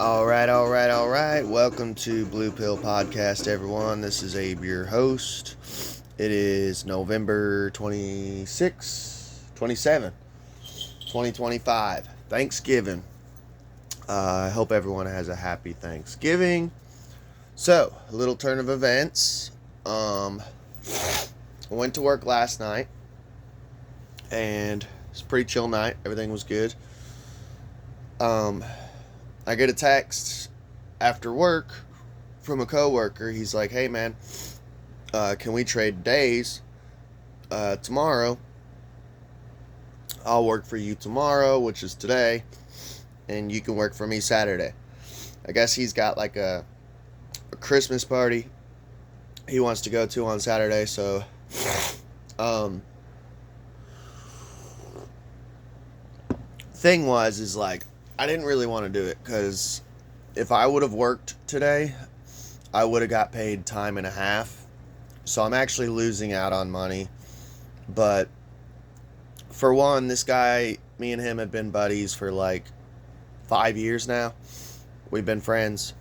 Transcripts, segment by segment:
All right. Welcome to Blue Pill Podcast, everyone. This is Abe, your host. It is November 27, 2025. Thanksgiving. I hope everyone has a happy Thanksgiving. So, a little turn of events. I went to work last night, and it's a pretty chill night. Everything was good. I get a text after work from a coworker. He's like, "Hey man, can we trade days tomorrow? I'll work for you tomorrow, which is today, and you can work for me Saturday." I guess he's got like a Christmas party he wants to go to on Saturday, so thing is like, I didn't really want to do it because if I would have worked today, I would have got paid time and a half. So I'm actually losing out on money. But for one, this guy, me and him have been buddies for like 5 years now. We've been friends.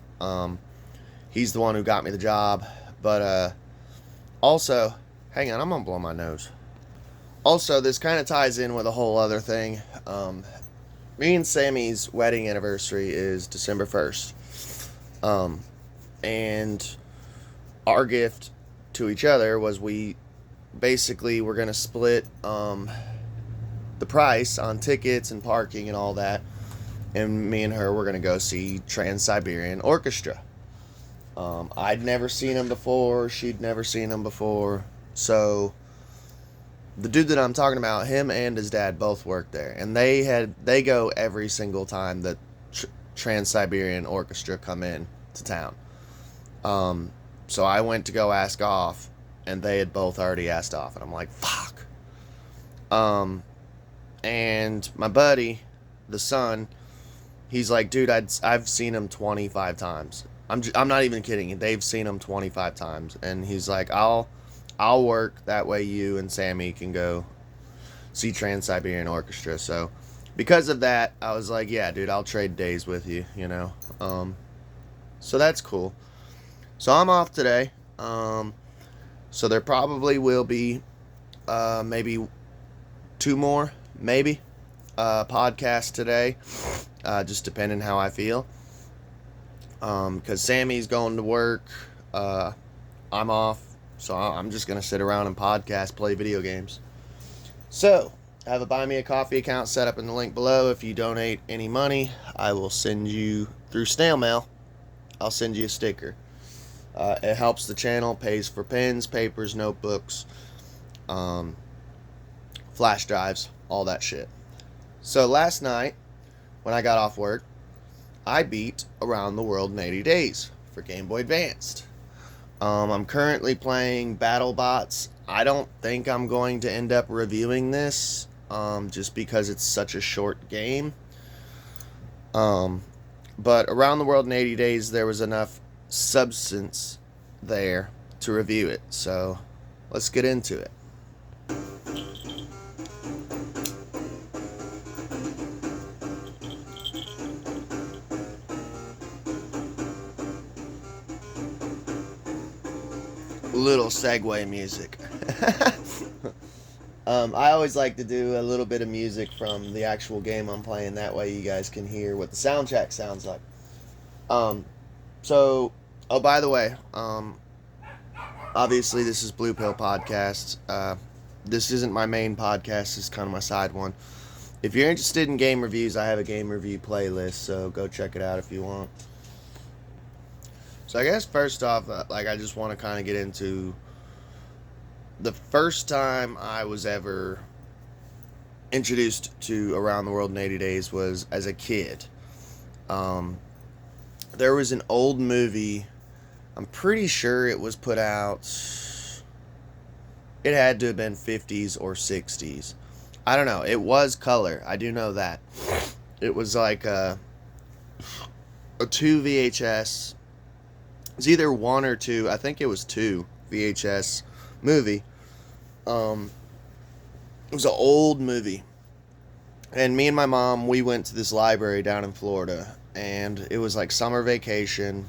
He's the one who got me the job. But also, hang on, I'm gonna blow my nose. Also, this kind of ties in with a whole other thing. Me and Sammy's wedding anniversary is December 1st. And our gift to each other was we basically were going to split the price on tickets and parking and all that. And me and her were going to go see Trans-Siberian Orchestra. I'd never seen him before. She'd never seen him before. So the dude that I'm talking about, him and his dad both worked there, and they go every single time that Trans-Siberian Orchestra come in to town. So I went to go ask off, and they had both already asked off, and I'm like, fuck. And my buddy, the son, he's like, dude, I've seen him 25 times. I'm not even kidding. They've seen him 25 times, and he's like, I'll work, that way you and Sammy can go see Trans-Siberian Orchestra. So because of that, I was like, yeah, dude, I'll trade days with you, you know. So that's cool. So I'm off today. So there probably will be maybe two more, podcasts today, just depending how I feel. Because Sammy's going to work. I'm off. So I'm just going to sit around and podcast, play video games. So, I have a Buy Me a Coffee account set up in the link below. If you donate any money, I will send you, through snail mail, I'll send you a sticker. It helps the channel, pays for pens, papers, notebooks, flash drives, all that shit. So last night, when I got off work, I beat Around the World in 80 Days for Game Boy Advanced. I'm currently playing BattleBots. I don't think I'm going to end up reviewing this, just because it's such a short game. But Around the World in 80 Days, there was enough substance there to review it. So, let's get into it. Little segue music. I always like to do a little bit of music from the actual game I'm playing. That way you guys can hear what the soundtrack sounds like. So, oh, by the way, obviously this is Blue Pill Podcast. This isn't my main podcast. This is kind of my side one. If you're interested in game reviews, I have a game review playlist, so go check it out if you want. So I guess first off, I just want to kind of get into the first time I was ever introduced to Around the World in 80 Days was as a kid. There was an old movie, I'm pretty sure it was put out, it had to have been 50s or 60s. I don't know, it was color, I do know that. It was like a 2 VHS. It was either 1 or 2. I think it was 2 VHS movie. It was an old movie. And me and my mom, we went to this library down in Florida, and it was like summer vacation.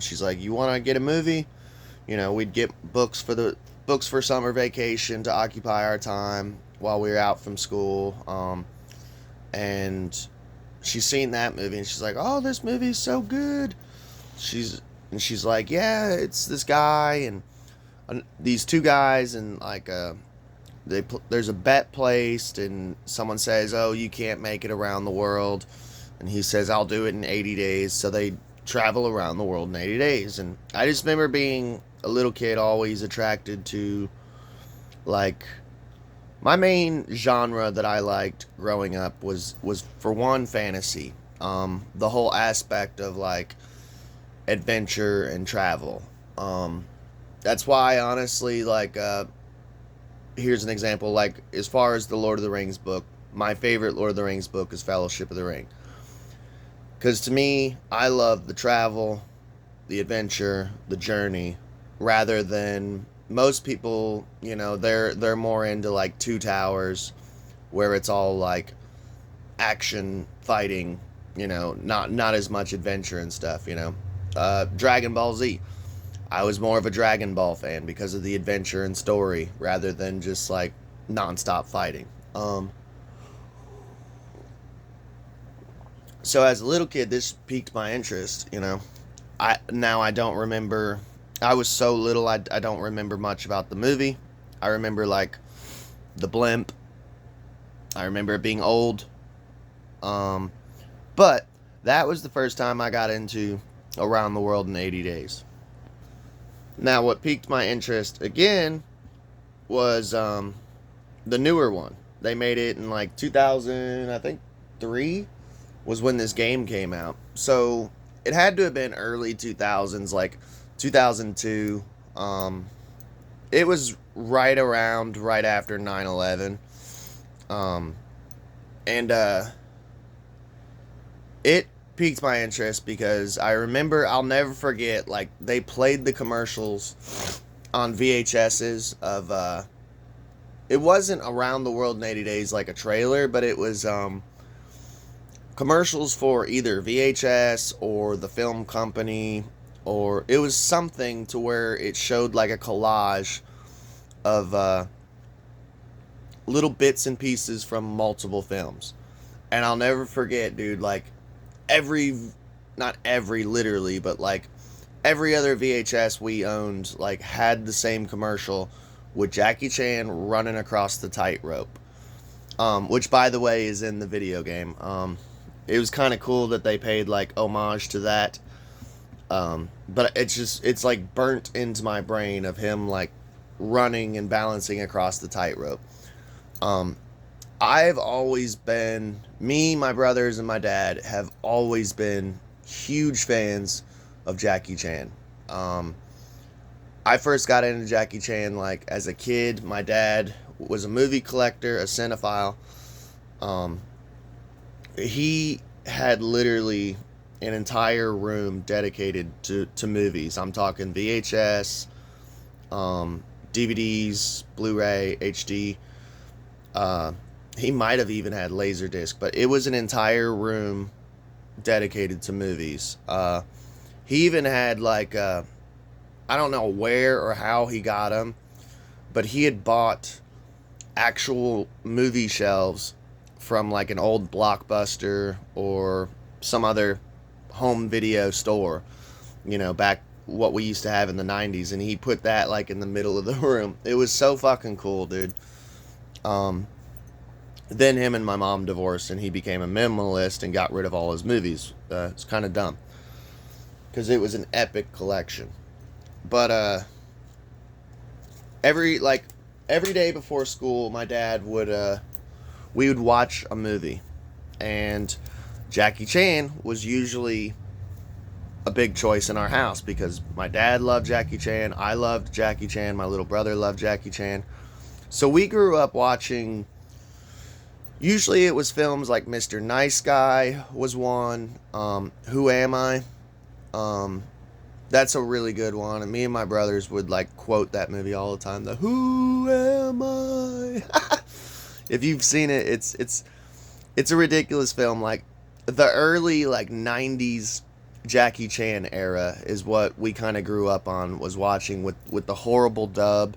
She's like, "You want to get a movie?" You know, we'd get books for summer vacation to occupy our time while we were out from school. And she's seen that movie, and she's like, "Oh, this movie's so good." She's like, "Yeah, it's this guy and these two guys, and like there's a bet placed, and someone says, 'Oh, you can't make it around the world,' and he says, 'I'll do it in 80 days.' So they travel around the world in 80 days." And I just remember being a little kid, always attracted to, like, my main genre that I liked growing up was for one, fantasy. The whole aspect of like adventure and travel. That's why, honestly, like, here's an example. Like, as far as the Lord of the Rings book, my favorite Lord of the Rings book is Fellowship of the Ring. Because to me, I love the travel, the adventure, the journey, rather than most people. You know, they're more into like Two Towers, where it's all like action, fighting. You know, not as much adventure and stuff. You know, Dragon Ball Z. I was more of a Dragon Ball fan because of the adventure and story rather than just like nonstop fighting. So as a little kid, this piqued my interest. You know, I don't remember. I was so little, I don't remember much about the movie. I remember like the blimp. I remember it being old. But that was the first time I got into Around the World in 80 Days. Now, what piqued my interest again was the newer one. They made it in like 2000, I think 3 was when this game came out. So it had to have been early 2000s, like 2002. It was right after 9/11. And it piqued my interest because I remember, I'll never forget, like, they played the commercials on VHSs of it wasn't Around the World in 80 Days like a trailer, but it was commercials for either VHS or the film company, or it was something to where it showed like a collage of little bits and pieces from multiple films. And I'll never forget, dude, like, not every literally, but like every other VHS we owned, like, had the same commercial with Jackie Chan running across the tightrope, which, by the way, is in the video game. It was kind of cool that they paid like homage to that, but it's like burnt into my brain of him like running and balancing across the tightrope. I've always been, me, my brothers, and my dad have always been huge fans of Jackie Chan. I first got into Jackie Chan like as a kid. My dad was a movie collector, a cinephile. He had literally an entire room dedicated to movies. I'm talking VHS, DVDs, Blu-ray, HD. He might have even had Laserdisc, but it was an entire room dedicated to movies. He even had like, I don't know where or how he got them, but he had bought actual movie shelves from like an old Blockbuster or some other home video store, you know, back what we used to have in the 90s, and he put that like in the middle of the room. It was so fucking cool, dude. Then him and my mom divorced, and he became a minimalist and got rid of all his movies. It's kind of dumb because it was an epic collection. But every day before school, my dad would we would watch a movie, and Jackie Chan was usually a big choice in our house because my dad loved Jackie Chan, I loved Jackie Chan, my little brother loved Jackie Chan. So we grew up watching, usually it was films like Mr. Nice Guy was one, Who Am I? That's a really good one, and me and my brothers would like quote that movie all the time, the Who Am I? If you've seen it, it's It's a ridiculous film. Like, the early, like, 90s Jackie Chan era is what we kind of grew up on, was watching with the horrible dub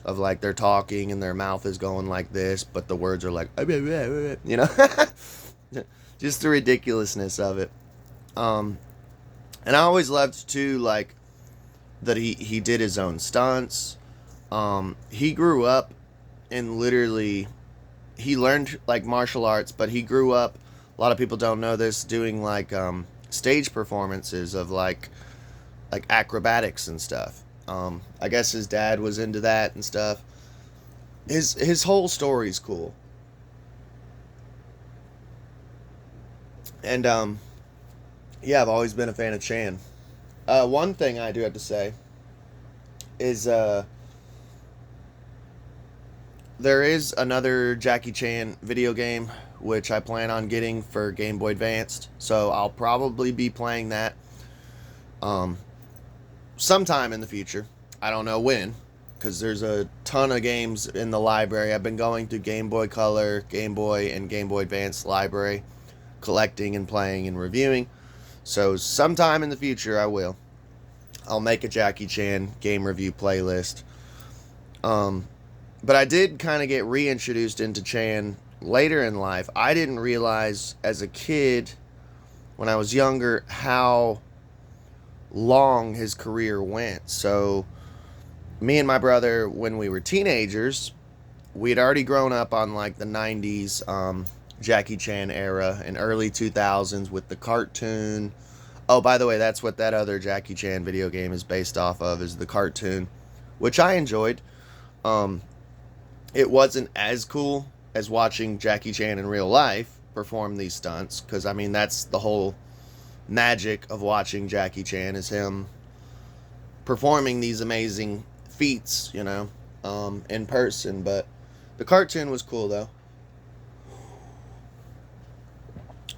of, like, they're talking and their mouth is going like this, but the words are like, you know? Just the ridiculousness of it. And I always loved, too, like, that he did his own stunts. He grew up and literally, he learned, like, martial arts, but he grew up, a lot of people don't know this, doing, like, stage performances of, like acrobatics and stuff. I guess his dad was into that and stuff. His whole story's cool. And, yeah, I've always been a fan of Chan. One thing I do have to say is, there is another Jackie Chan video game, which I plan on getting for Game Boy Advanced. So I'll probably be playing that sometime in the future. I don't know when, because there's a ton of games in the library. I've been going through Game Boy Color, Game Boy, and Game Boy Advance library, collecting and playing and reviewing. So sometime in the future I will. I'll make a Jackie Chan game review playlist. But I did kind of get reintroduced into Chan later in life. I didn't realize as a kid, when I was younger, how long his career went. So me and my brother, when we were teenagers, we'd already grown up on, like, the 90s Jackie Chan era and early 2000s with the cartoon. Oh, by the way, that's what that other Jackie Chan video game is based off of, is the cartoon, which I enjoyed. It wasn't as cool as watching Jackie Chan in real life perform these stunts, because, I mean, that's the whole magic of watching Jackie Chan, is him performing these amazing feats, you know, in person. But the cartoon was cool, though.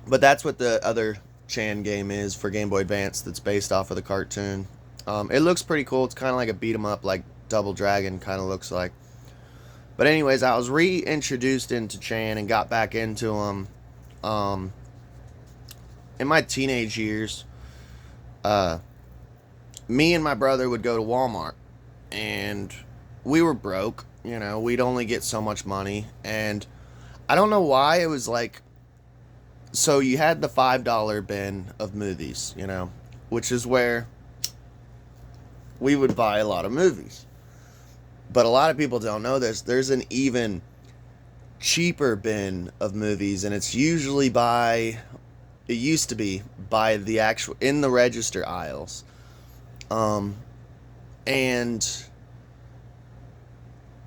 But that's what the other Chan game is for Game Boy Advance, that's based off of the cartoon. It looks pretty cool. It's kind of like a beat 'em up, like Double Dragon kind of looks like. But anyways, I was reintroduced into Chan and got back into him in my teenage years. Me and my brother would go to Walmart, and we were broke. You know, we'd only get so much money, and I don't know why it was like, so you had the $5 bin of movies, you know, which is where we would buy a lot of movies. But a lot of people don't know this. There's an even cheaper bin of movies, and it's usually it used to be by the actual, in the register aisles. And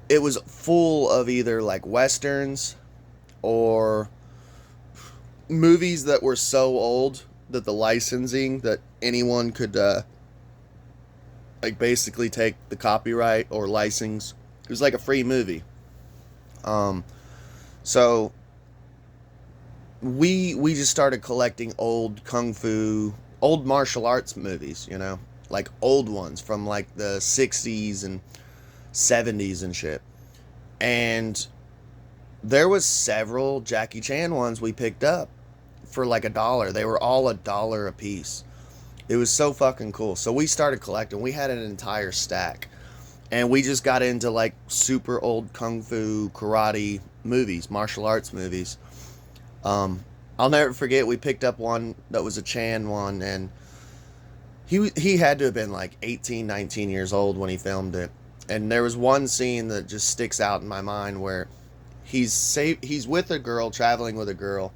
it was full of either, like, westerns or movies that were so old that the licensing, that anyone could, like, basically take the copyright or license. It was like a free movie. So we just started collecting old kung fu, old martial arts movies, you know, like old ones from, like, the 60s and 70s and shit. And there was several Jackie Chan ones we picked up for like $1. They were all $1 a piece. It was so fucking cool. So we started collecting. We had an entire stack. And we just got into, like, super old kung fu, karate movies, martial arts movies. I'll never forget, we picked up one that was a Chan one, and he had to have been like 18, 19 years old when he filmed it. And there was one scene that just sticks out in my mind where he's with a girl, traveling with a girl,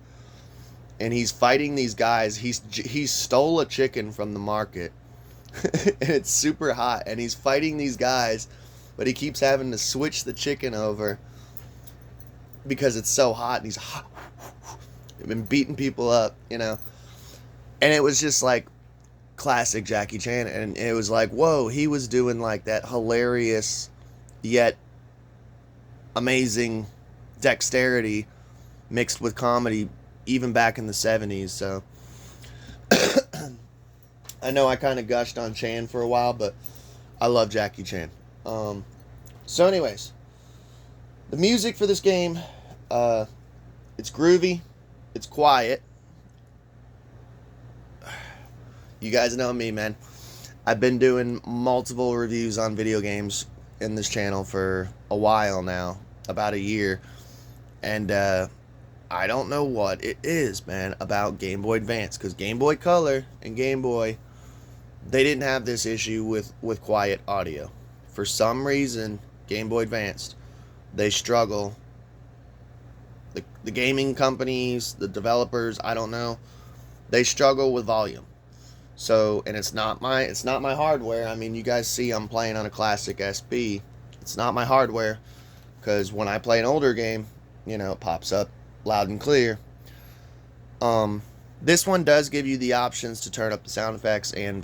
and he's fighting these guys. He stole a chicken from the market, and it's super hot, and he's fighting these guys, but he keeps having to switch the chicken over because it's so hot, and he's been beating people up, you know. And it was just like classic Jackie Chan, and it was like, whoa, he was doing like that hilarious yet amazing dexterity mixed with comedy even back in the 70s. So I know I kind of gushed on Chan for a while, but I love Jackie Chan. So anyways, the music for this game, it's groovy, It's quiet. You guys know me, man. I've been doing multiple reviews on video games in this channel for a while now, about a year. And I don't know what it is, man, about Game Boy Advance. Because Game Boy Color and Game Boy, they didn't have this issue with quiet audio. For some reason, Game Boy Advance, they struggle. The gaming companies, the developers, I don't know, they struggle with volume. So, and it's not my hardware. I mean, you guys see I'm playing on a classic SB. It's not my hardware, because when I play an older game, you know, it pops up loud and clear. This one does give you the options to turn up the sound effects and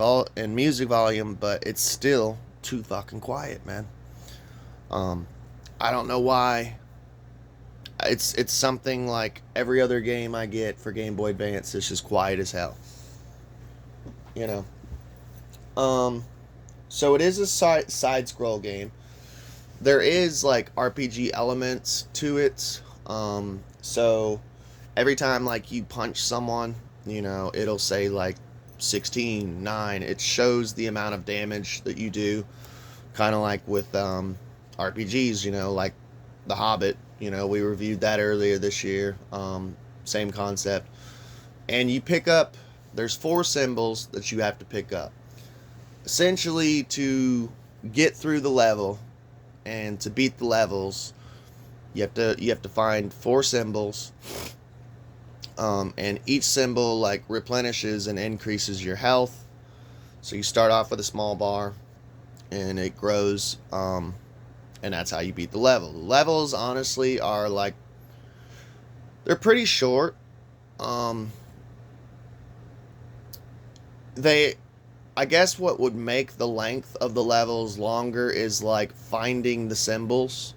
music volume, but it's still too fucking quiet, man. I don't know why. It's something like every other game I get for Game Boy Advance. It's just quiet as hell. You know. So it is a side scroll game. There is like RPG elements to it. So every time like you punch someone, you know, it'll say like 16, 9. It shows the amount of damage that you do. Kind of like with RPGs, you know, like The Hobbit. You know, we reviewed that earlier this year. Same concept. And you pick up, there's 4 symbols that you have to pick up. Essentially, to get through the level and to beat the levels, you have to find 4 symbols. And each symbol like replenishes and increases your health. So you start off with a small bar, and it grows. And that's how you beat the level. The levels, honestly, are like, they're pretty short. I guess what would make the length of the levels longer is like finding the symbols,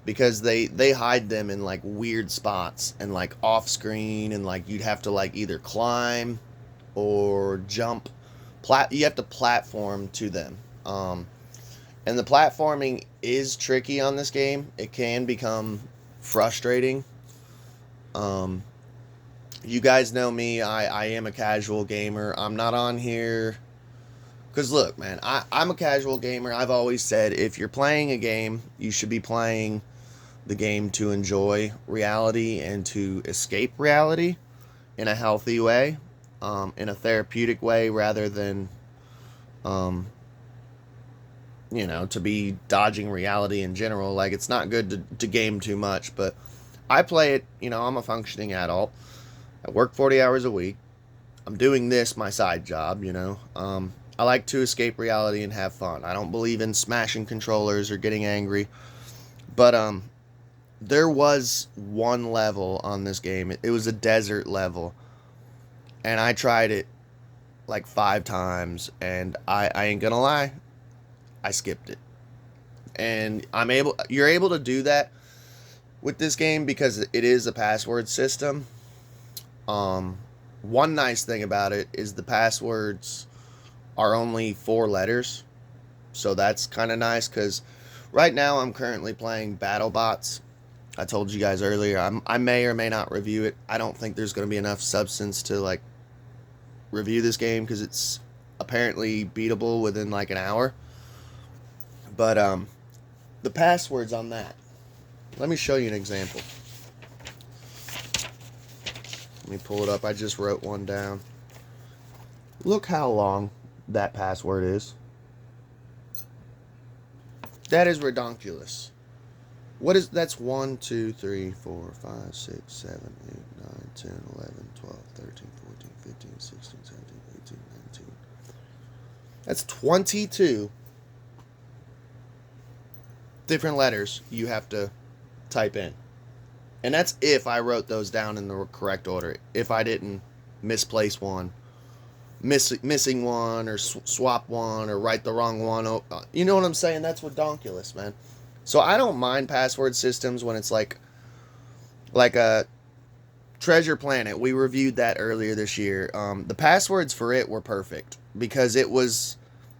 because they hide them in like weird spots and like off screen, and like you'd have to like either climb or jump. You have to platform to them. And the platforming is tricky on this game. It can become frustrating. You guys know me. I am a casual gamer. I'm not on here because, look, man, I'm a casual gamer. I've always said if you're playing a game, you should be playing the game to enjoy reality and to escape reality in a healthy way, in a therapeutic way, rather than you know, to be dodging reality in general. Like, it's not good to game too much, but I play it, you know, I'm a functioning adult. I work 40 hours a week. I'm doing this, my side job, you know. I like to escape reality and have fun. I don't believe in smashing controllers or getting angry. But, there was one level on this game. It was a desert level. And I tried it like 5 times, and I ain't gonna lie, I skipped it. And you're able to do that with this game because it is a password system. One nice thing about it is the passwords are only 4 letters. So that's kind of nice, because right now I'm currently playing BattleBots. I told you guys earlier, I may or may not review it. I don't think there's going to be enough substance to like review this game, because it's apparently beatable within like an hour. But the passwords on that, let me show you an example. Let me pull it up. I just wrote one down. Look how long that password is. That is redonkulous. That's 1, 2, 3, 4, 5, 6, 7, 8, 9, 10, 11, 12, 13, 14, 15, 16, 17, 18, 19. That's 22 different letters you have to type in. And that's if I wrote those down in the correct order. If I didn't misplace one, missing one, or swap one, or write the wrong one. You know what I'm saying? That's redonkulous, man. So I don't mind password systems when it's like a Treasure Planet. We reviewed that earlier this year. The passwords for it were perfect because it was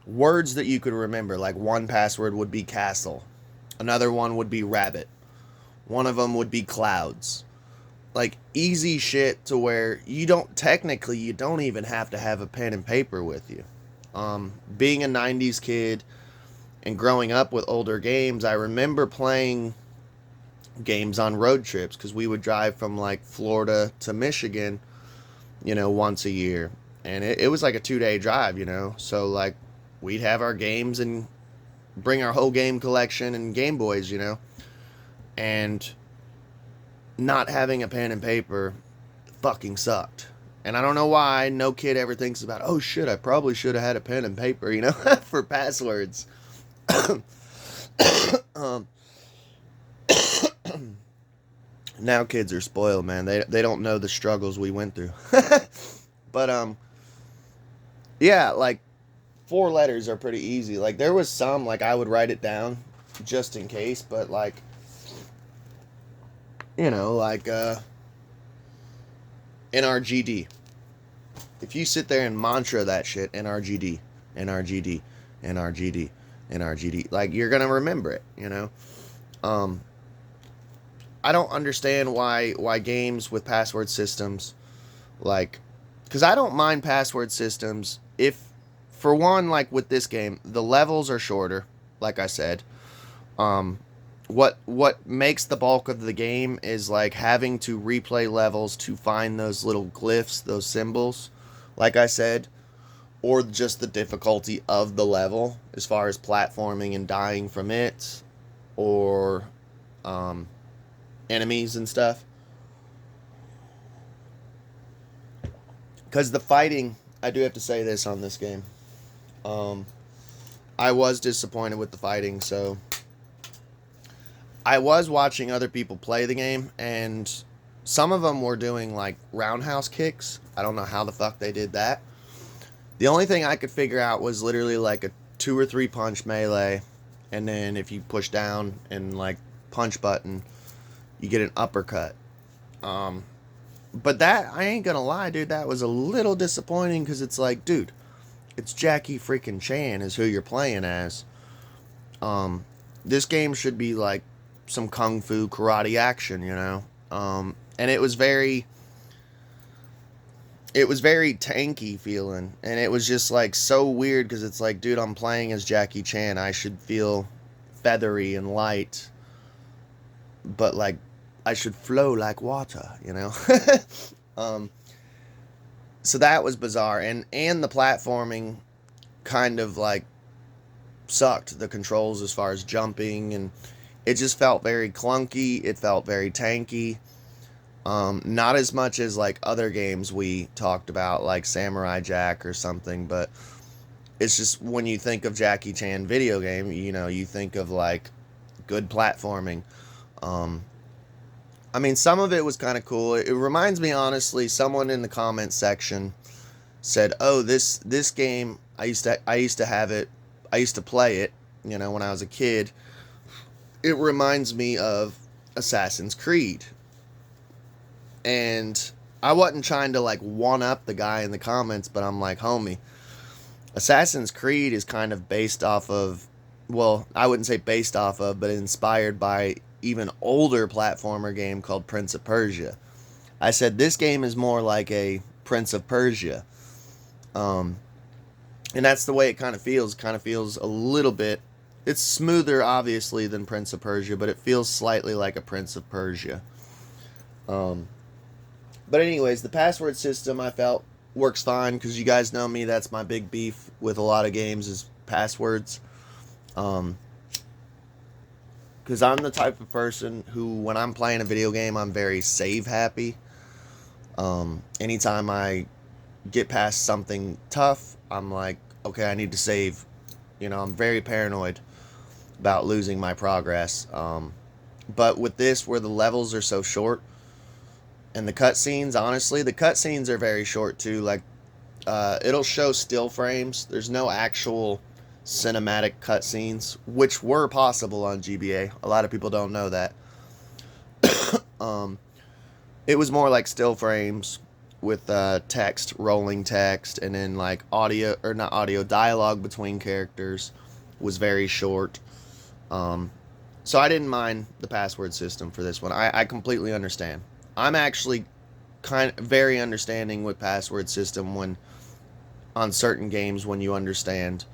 words that you could remember. Like, one password would be castle. Another one would be rabbit. One of them would be clouds. like easy shit to where you don't even have to have a pen and paper with you. Being a 90s kid and growing up with older games, I remember playing games on road trips because we would drive from like Florida to Michigan, once a year. And it was like a 2-day drive, So like we'd have our games and bring our whole game collection and Game Boys, And not having a pen and paper fucking sucked. And I don't know why no kid ever thinks about, oh shit, I probably should have had a pen and paper, for passwords. um, now kids are spoiled, man. They don't know the struggles we went through. But yeah, like 4 letters are pretty easy. Like there was some like I would write it down just in case, but like like NRGD. If you sit there and mantra that shit, NRGD, NRGD, NRGD, NRGD, like you're gonna remember it, I don't understand why games with password systems, like, because I don't mind password systems if, for one, like with this game, the levels are shorter, like I said. What makes the bulk of the game is like having to replay levels to find those little glyphs, those symbols, like I said, or just the difficulty of the level as far as platforming and dying from it, or enemies and stuff. Because the fighting, I do have to say this on this game, I was disappointed with the fighting. So I was watching other people play the game, and some of them were doing like roundhouse kicks. I don't know how the fuck they did that. The only thing I could figure out was literally like a 2 or 3 punch melee, and then if you push down and like punch button, you get an uppercut. But that, I ain't gonna lie, dude, that was a little disappointing because it's like, dude, it's Jackie freaking Chan is who you're playing as. This game should be like some kung fu karate action, and it was very tanky feeling, and it was just like so weird because it's like, dude, I'm playing as Jackie Chan. I should feel feathery and light, but like I should flow like water, So that was bizarre, and the platforming kind of like sucked. The controls as far as jumping, and it just felt very clunky. It felt very tanky. Not as much as like other games we talked about, like Samurai Jack or something, but it's just when you think of Jackie Chan video game, you think of like good platforming. I mean, some of it was kind of cool. It reminds me, honestly, someone in the comments section said, "Oh, this game, I used to have it. I used to play it, when I was a kid. It reminds me of Assassin's Creed." And I wasn't trying to like one up the guy in the comments, but I'm like, homie, Assassin's Creed is kind of based off of, well, I wouldn't say based off of, but inspired by even older platformer game called Prince of Persia. I said this game is more like a Prince of Persia. And that's the way it kind of feels. It kind of feels a little bit, it's smoother obviously than Prince of Persia, but it feels slightly like a Prince of Persia. But anyways, the password system I felt works fine because you guys know me, that's my big beef with a lot of games is passwords. Because I'm the type of person who, when I'm playing a video game, I'm very save happy. Anytime I get past something tough, I'm like, okay, I need to save. I'm very paranoid about losing my progress. But with this, where the levels are so short, and the cutscenes, honestly, the cutscenes are very short too. Like, it'll show still frames. There's no actual cinematic cutscenes, which were possible on GBA. A lot of people don't know that. It was more like still frames with text, rolling text, and then like audio, or not audio, dialogue between characters was very short. So I didn't mind the password system for this one. I completely understand. I'm actually kind of very understanding with password system when on certain games when you understand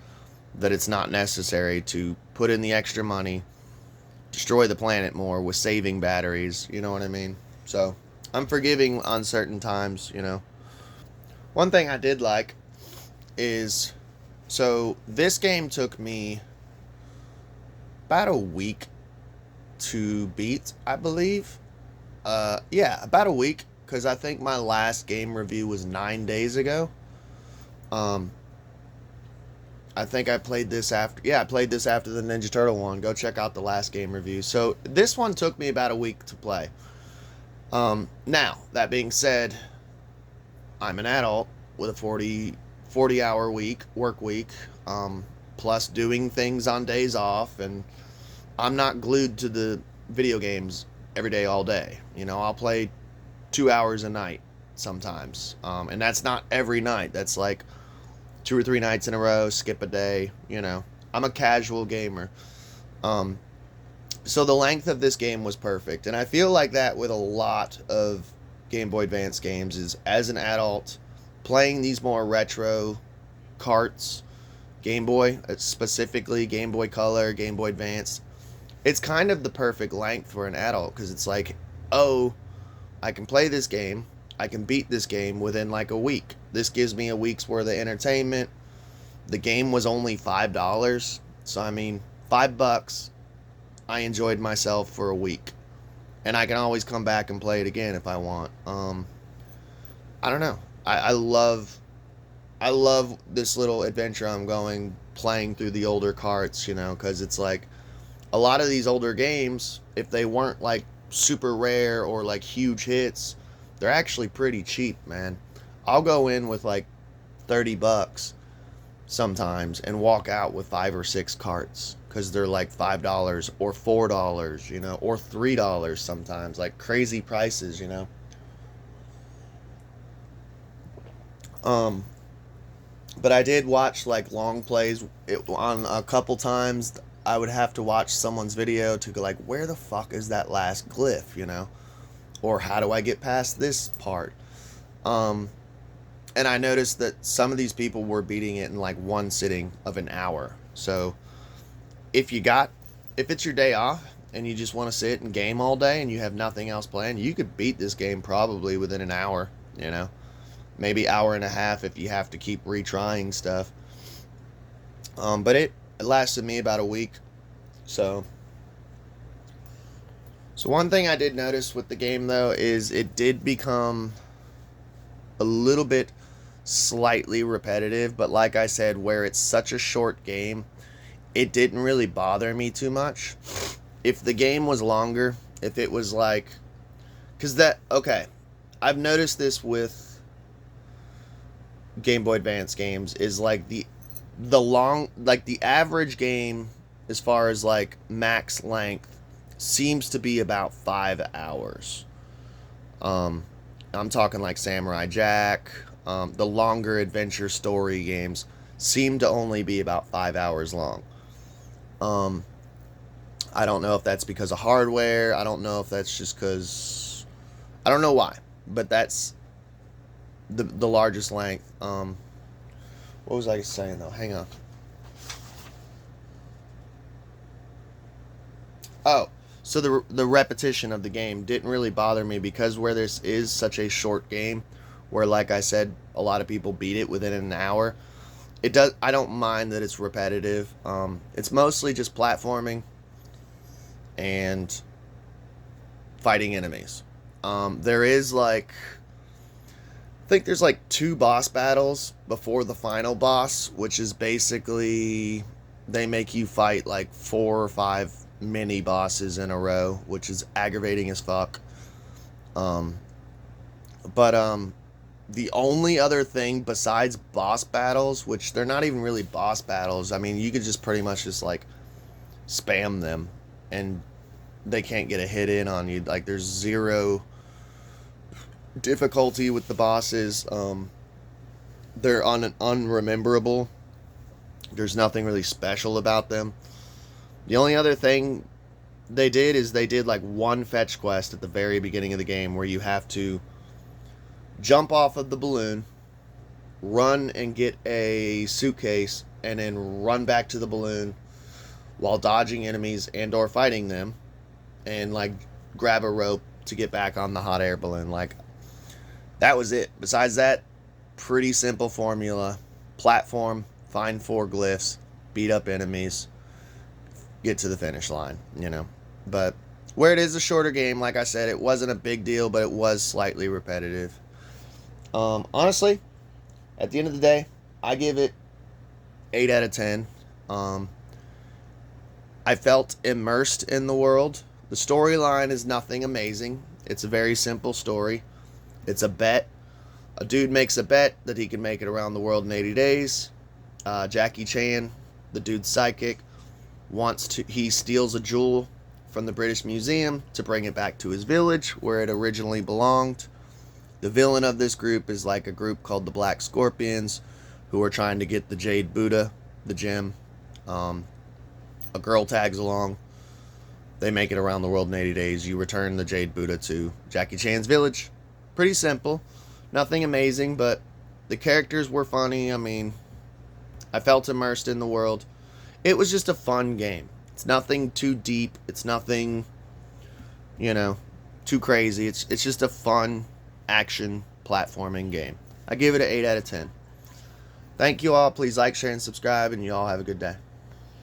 that it's not necessary to put in the extra money, destroy the planet more with saving batteries, you know what I mean? So, I'm forgiving on certain times, you know. One thing I did like is so this game took me about a week to beat, I believe. Yeah, about a week because I think my last game review was 9 days ago. Um, I think I played this after. Yeah, I played this after the Ninja Turtle one. Go check out the last game review. So this one took me about a week to play. Now that being said, I'm an adult with a 40 hour work week, plus doing things on days off, and I'm not glued to the video games every day, all day. You know, I'll play 2 hours a night sometimes. And that's not every night. That's like 2 or 3 nights in a row, skip a day, you know. I'm a casual gamer. Um, so the length of this game was perfect. And I feel like that with a lot of Game Boy Advance games is as an adult playing these more retro carts, Game Boy, specifically Game Boy Color, Game Boy Advance, it's kind of the perfect length for an adult because it's like, oh, I can play this game. I can beat this game within like a week. This gives me a week's worth of entertainment. The game was only $5. So, I mean, $5. I enjoyed myself for a week. And I can always come back and play it again if I want. I don't know. I love this little adventure I'm going playing through the older carts, you know, because it's like a lot of these older games, if they weren't like super rare or like huge hits, they're actually pretty cheap, man. I'll go in with like $30 sometimes and walk out with 5 or 6 carts because they're like $5 or $4, you know, or $3 sometimes, like crazy prices, you know. Um, but I did watch like long plays on a couple times. I would have to watch someone's video to go like, where the fuck is that last glyph, you know? Or how do I get past this part? Um, and I noticed that some of these people were beating it in like one sitting of an hour. So if it's your day off and you just want to sit and game all day and you have nothing else planned, you could beat this game probably within an hour, you know? Maybe hour and a half if you have to keep retrying stuff. But it lasted me about a week. So one thing I did notice with the game though is it did become a little bit slightly repetitive, but like I said, where it's such a short game, it didn't really bother me too much. If the game was longer, if it was like, okay, I've noticed this with Game Boy Advance games is like the average game as far as like max length seems to be about 5 hours. I'm talking like Samurai Jack. The longer adventure story games seem to only be about 5 hours long. I don't know if that's because of hardware. I don't know if that's just because I don't know why, but that's the largest length. What was I saying though? Hang on. Oh, so the repetition of the game didn't really bother me because where this is such a short game, where like I said, a lot of people beat it within an hour. It does. I don't mind that it's repetitive. It's mostly just platforming and fighting enemies. There is like I think there's like 2 boss battles before the final boss, which is basically they make you fight like 4 or 5 mini bosses in a row, which is aggravating as fuck. But the only other thing besides boss battles, which they're not even really boss battles, I mean, you could just pretty much just like spam them and they can't get a hit in on you. Like there's zero difficulty with the bosses. They're unrememberable. There's nothing really special about them. The only other thing they did is they did like one fetch quest at the very beginning of the game where you have to jump off of the balloon, run and get a suitcase, and then run back to the balloon while dodging enemies and or fighting them, and like grab a rope to get back on the hot air balloon. Like, that was it. Besides that, pretty simple formula. Platform, find 4 glyphs, beat up enemies, get to the finish line, you know. But where it is a shorter game, like I said, it wasn't a big deal, but it was slightly repetitive. Honestly, at the end of the day, I give it 8 out of 10. I felt immersed in the world. The storyline is nothing amazing. It's a very simple story. It's a bet. A dude makes a bet that he can make it around the world in 80 days. Jackie Chan, the dude's psychic, he steals a jewel from the British Museum to bring it back to his village where it originally belonged. The villain of this group is like a group called the Black Scorpions, who are trying to get the Jade Buddha, the gem. A girl tags along. They make it around the world in 80 days. You return the Jade Buddha to Jackie Chan's village. Pretty simple. Nothing amazing, but the characters were funny. I mean, I felt immersed in the world. It was just a fun game. It's nothing too deep. It's nothing, too crazy. It's just a fun action platforming game. I give it an 8 out of 10. Thank you all. Please like, share, and subscribe, and you all have a good day.